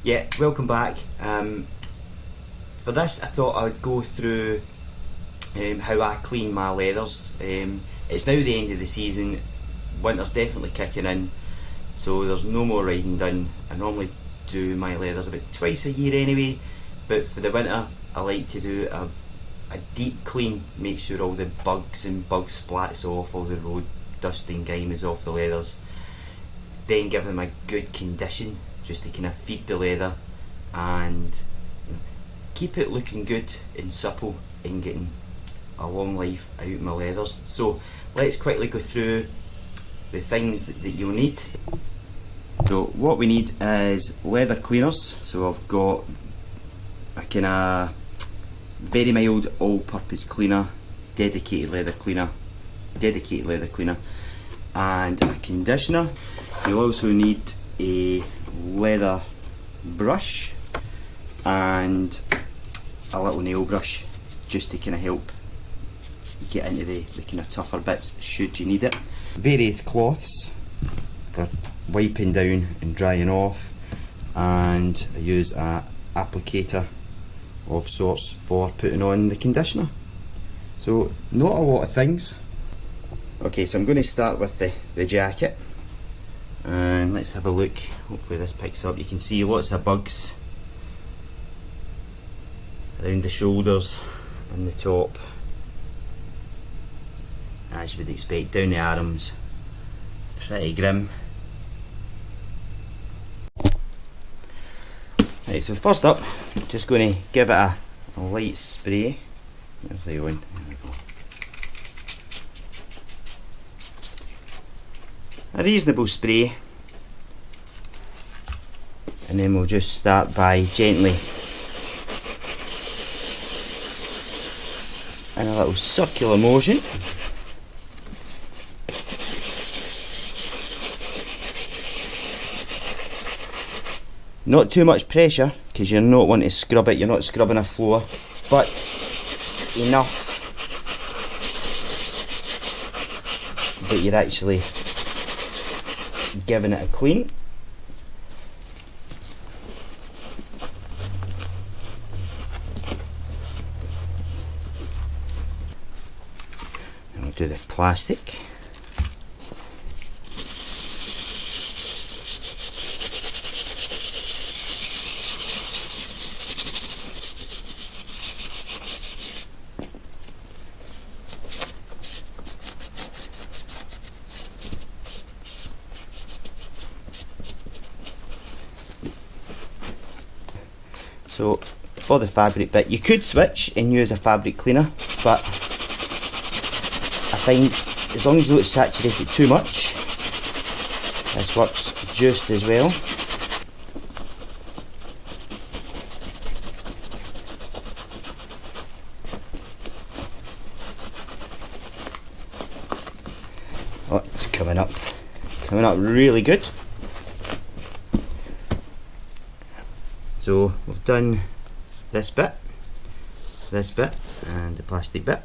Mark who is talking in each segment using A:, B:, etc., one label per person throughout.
A: Yeah, welcome back. For this I thought I would go through how I clean my leathers. It's now the end of the season, winter's definitely kicking in, so there's no more riding done. I normally do my leathers about twice a year anyway, but for the winter I like to do a deep clean, make sure all the bugs and bug splats off, all the road dust and grime is off the leathers, then give them a good condition just to kind of feed the leather and keep it looking good and supple and getting a long life out of my leathers. So let's quickly go through the things that you'll need. So what we need is leather cleaners. So I've got a kind of very mild all-purpose cleaner, dedicated leather cleaner, and a conditioner. You'll also need a leather brush and a little nail brush just to kind of help get into the kind of tougher bits should you need it. Various cloths for wiping down and drying off, and I use a applicator of sorts for putting on the conditioner. So not a lot of things. Okay, so I'm going to start with the jacket, and let's have a look. Hopefully this picks up. You can see lots of bugs around the shoulders and the top, as you would expect. Down the arms, pretty grim. Right, so first up, just going to give it a light spray. There's the one. There we go. A reasonable spray, and then we'll just start by gently, in a little circular motion, not too much pressure because you're not wanting to scrub it, you're not scrubbing a floor, but enough that you're actually giving it a clean. And we'll do the plastic. So for the fabric bit, you could switch and use a fabric cleaner, but I find as long as you don't saturate it too much, this works just as well. Oh, it's coming up really good. So we've done this bit, and the plastic bit,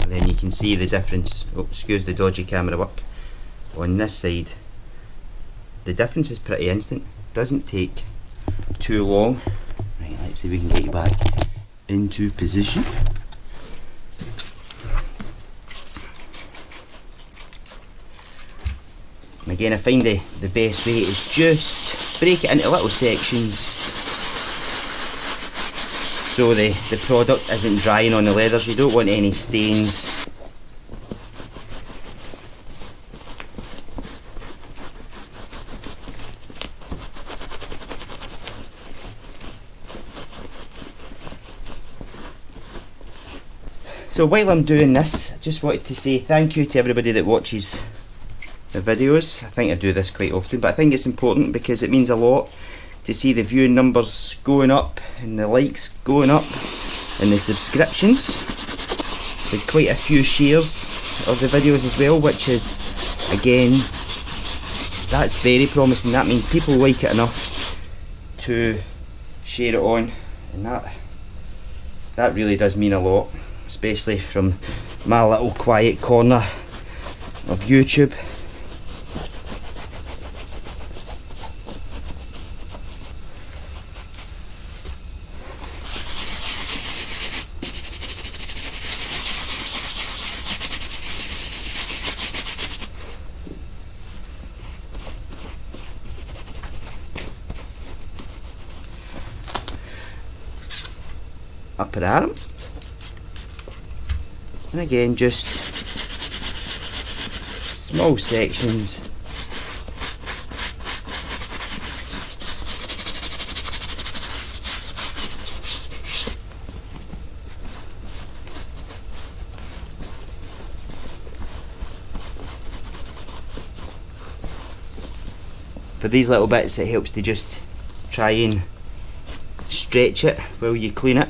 A: and then you can see the difference. Oh, excuse the dodgy camera work. On this side, the difference is pretty instant. Doesn't take too long. Right, let's see if we can get you back into position. And again, I find the best way is just break it into little sections, so the product isn't drying on the leathers. You don't want any stains. So while I'm doing this, I just wanted to say thank you to everybody that watches the videos. I think I do this quite often, but I think it's important because it means a lot to see the viewing numbers going up and the likes going up and the subscriptions. So quite a few shares of the videos as well, which is, again, that's very promising. That means people like it enough to share it on, and that really does mean a lot, especially from my little quiet corner of YouTube. upper arm, and again just small sections. For these little bits, it helps to just try and stretch it while you clean it.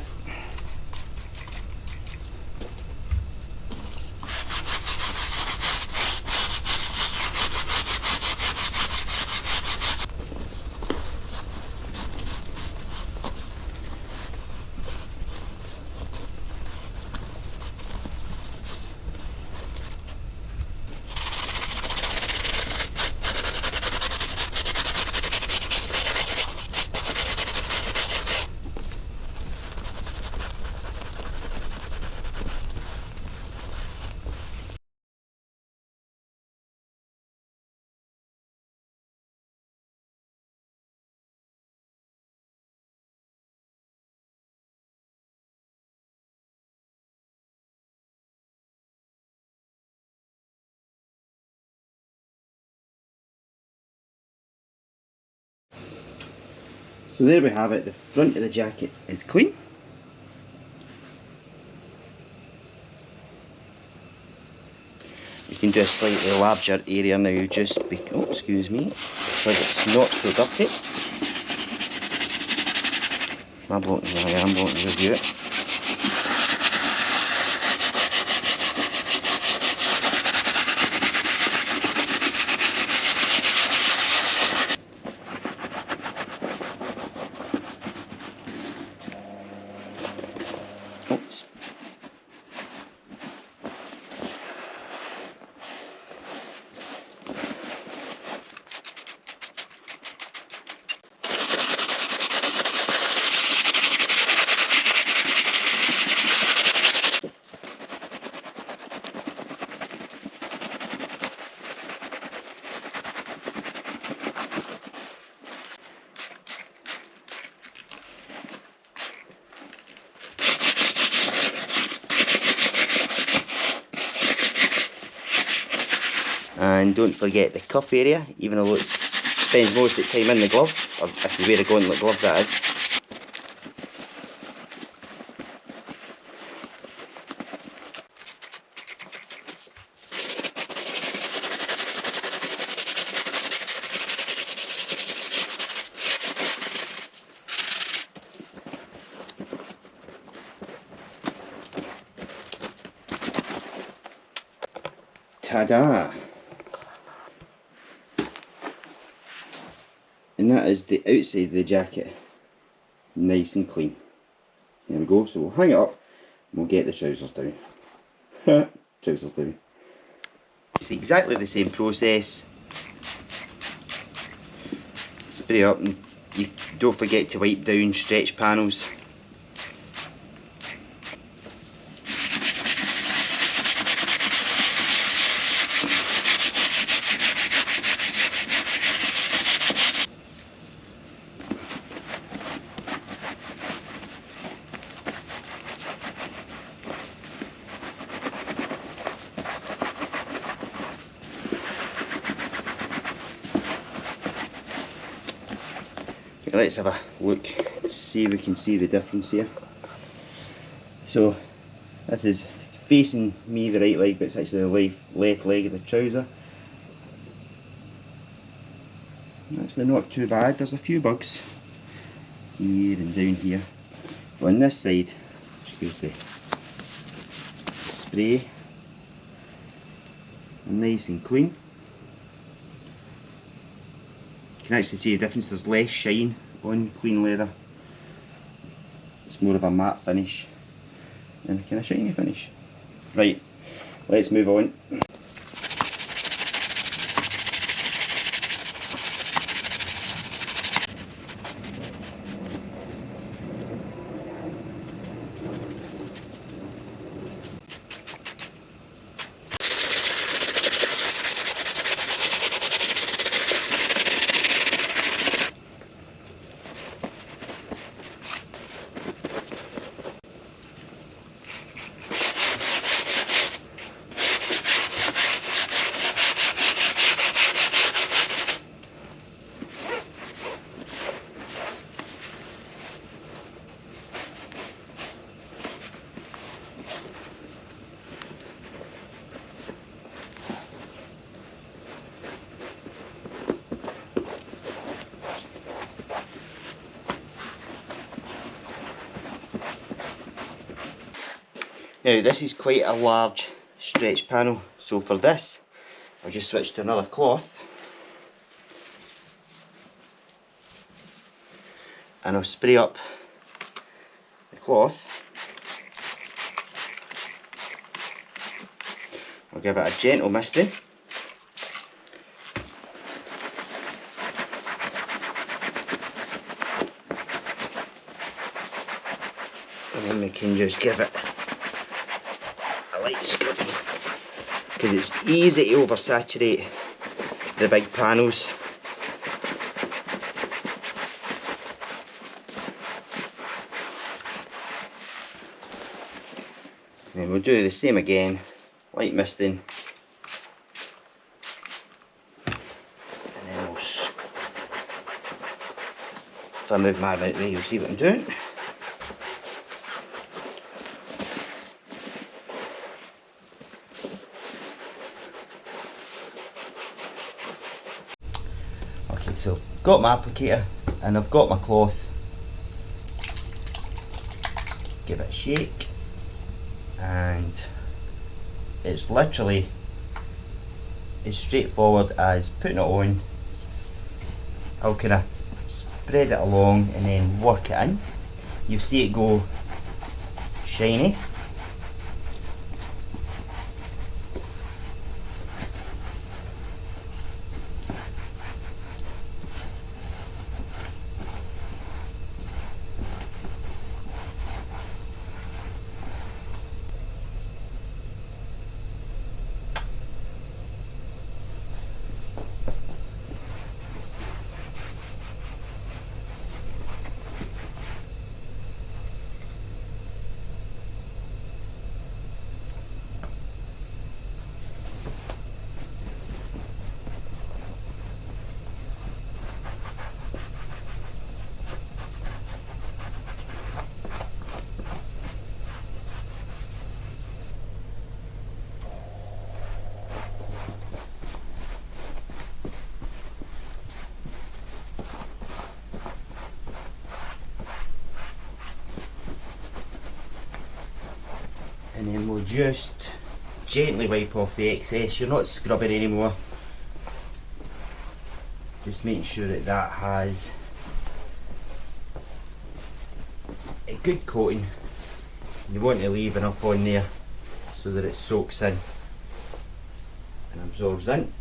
A: So there we have it, the front of the jacket is clean. You can do a slightly larger area now just oh, excuse me, because it's not so dirty. I am wanting to review it. Oops. And don't forget the cuff area, even though it spends most of the time in the glove, or if you wear a gauntlet glove that is. Ta-da! And that is the outside of the jacket, nice and clean. There we go, so we'll hang it up and we'll get the trousers down. Trousers down. It's exactly the same process. Spray up, and you don't forget to wipe down stretch panels. Let's have a look, see if we can see the difference here. So this is facing me, the right leg, but it's actually the left leg of the trouser. Actually not too bad, there's a few bugs here and down here. But on this side, excuse the spray, nice and clean. You can actually see the difference, there's less shine on clean leather. It's more of a matte finish and a kind of shiny finish. Right, let's move on. Now this is quite a large stretch panel, so for this I'll just switch to another cloth and I'll spray up the cloth. I'll give it a gentle misting. And then we can just give it a light scrubbing, because it's easy to oversaturate the big panels. And then we'll do the same again, light misting. And then we'll, if I move my right way, you'll see what I'm doing. Okay, so I've got my applicator and I've got my cloth. Give it a shake, and it's literally as straightforward as putting it on. I'll kind of spread it along and then work it in. You see it go shiny. And then we'll just gently wipe off the excess. You're not scrubbing anymore. Just making sure that that has a good coating. You want to leave enough on there so that it soaks in and absorbs in.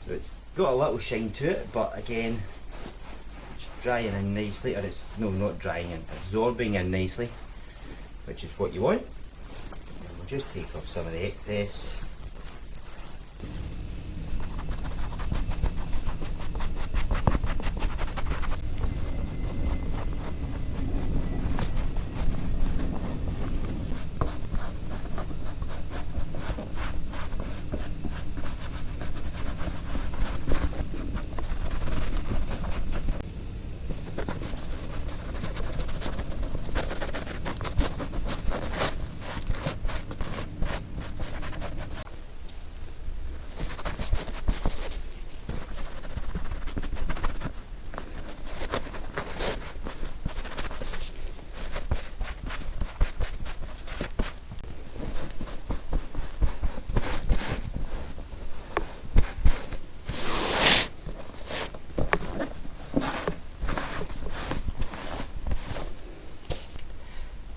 A: So it's got a little shine to it, but again, it's drying in nicely, or it's, no, not drying in, absorbing in nicely, which is what you want. And we'll just take off some of the excess.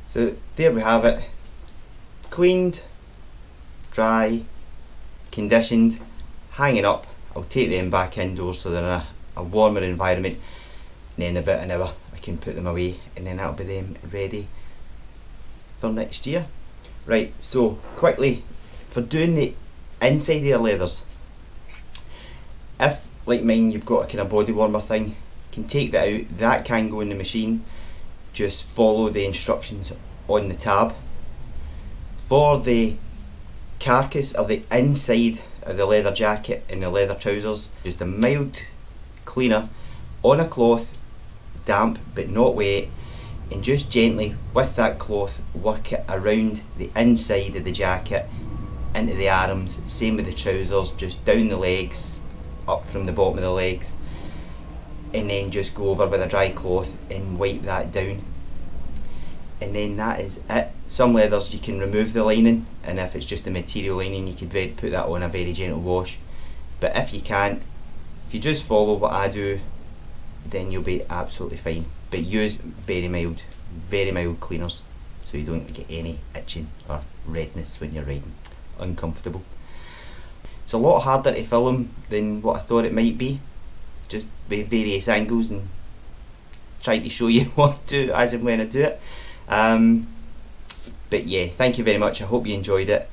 A: So there we have it, cleaned, dry, conditioned, hanging up. I'll take them back indoors so they're in a warmer environment, and then in about an hour I can put them away, and then that'll be them ready for next year. Right, so quickly, for doing the inside of your leathers, if like mine you've got a kind of body warmer thing, you can take that out, that can go in the machine. Just follow the instructions on the tab. For the carcass or the inside of the leather jacket and the leather trousers, just a mild cleaner on a cloth, damp but not wet, and just gently with that cloth work it around the inside of the jacket, into the arms, same with the trousers, just down the legs, up from the bottom of the legs. and then just go over with a dry cloth and wipe that down, and then that is it. Some leathers you can remove the lining, and if it's just a material lining you could put that on a very gentle wash, but if you can't, if you just follow what I do, then you'll be absolutely fine. But use very mild cleaners so you don't get any itching or redness when you're riding. Uncomfortable. It's a lot harder to film than what I thought it might be, just with various angles and trying to show you what to do as and when I do it. But yeah, thank you very much. I hope you enjoyed it.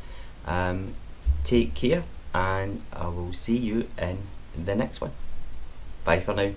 A: Take care, and I will see you in the next one. Bye for now.